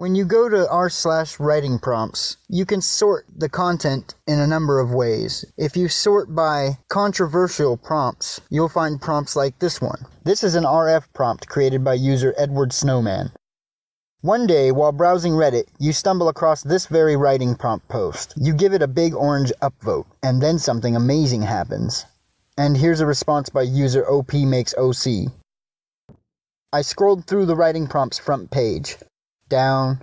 When you go to r/writing prompts, you can sort the content in a number of ways. If you sort by controversial prompts, you'll find prompts like this one. This is an RF prompt created by user EdwardSnowman. One day, while browsing Reddit, you stumble across this very writing prompt post. You give it a big orange upvote, and then something amazing happens. And here's a response by user OPmakesOC. I scrolled through the writing prompt's front page. Down,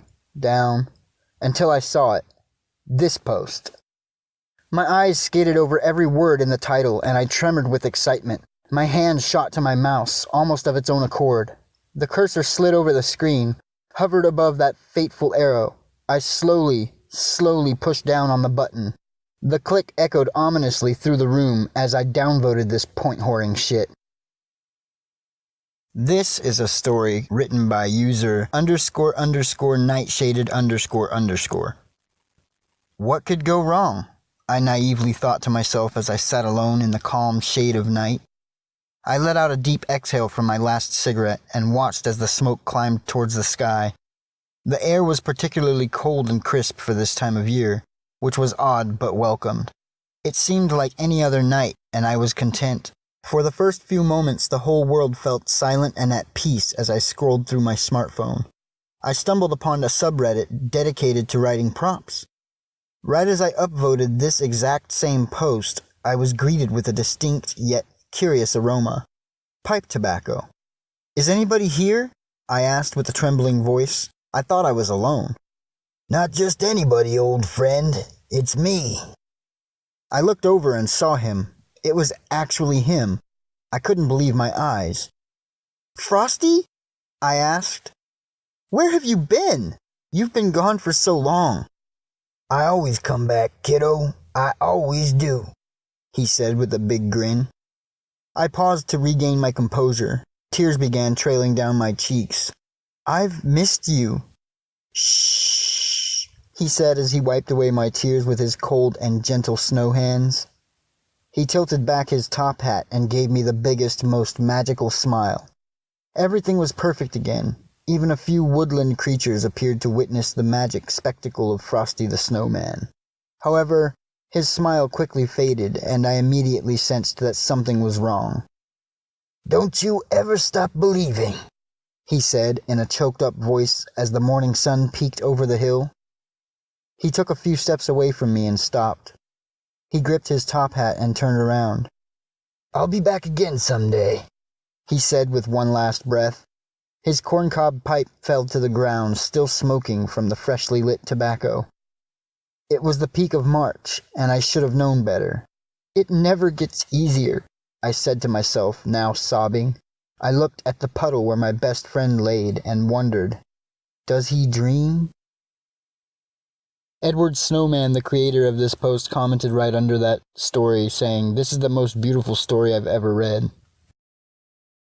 until I saw it. This post. My eyes skated over every word in the title, and I tremored with excitement. My hand shot to my mouse, almost of its own accord. The cursor slid over the screen, hovered above that fateful arrow. I slowly pushed down on the button. The click echoed ominously through the room as I downvoted this point-whoring shit. This is a story written by user __nightshaded___. What could go wrong? I naively thought to myself as I sat alone in the calm shade of night. I let out a deep exhale from my last cigarette and watched as the smoke climbed towards the sky. The air was particularly cold and crisp for this time of year, which was odd but welcomed. It seemed like any other night, and I was content. For the first few moments, the whole world felt silent and at peace as I scrolled through my smartphone. I stumbled upon a subreddit dedicated to writing prompts. Right as I upvoted this exact same post, I was greeted with a distinct yet curious aroma. Pipe tobacco. "Is anybody here?" I asked with a trembling voice. I thought I was alone. "Not just anybody, old friend. It's me." I looked over and saw him. It was actually him. I couldn't believe my eyes. "Frosty?" I asked. "Where have you been? You've been gone for so long." "I always come back, kiddo. I always do," he said with a big grin. I paused to regain my composure. Tears began trailing down my cheeks. "I've missed you." "Shh," he said as he wiped away my tears with his cold and gentle snow hands. He tilted back his top hat and gave me the biggest, most magical smile. Everything was perfect again. Even a few woodland creatures appeared to witness the magic spectacle of Frosty the Snowman. However, his smile quickly faded, and I immediately sensed that something was wrong. "Don't you ever stop believing," he said in a choked-up voice as the morning sun peeked over the hill. He took a few steps away from me and stopped. He gripped his top hat and turned around. "I'll be back again someday," he said with one last breath. His corncob pipe fell to the ground, still smoking from the freshly lit tobacco. It was the peak of March, and I should have known better. "It never gets easier," I said to myself, now sobbing. I looked at the puddle where my best friend laid and wondered, does he dream? EdwardSnowman, the creator of this post, commented right under that story saying, "This is the most beautiful story I've ever read."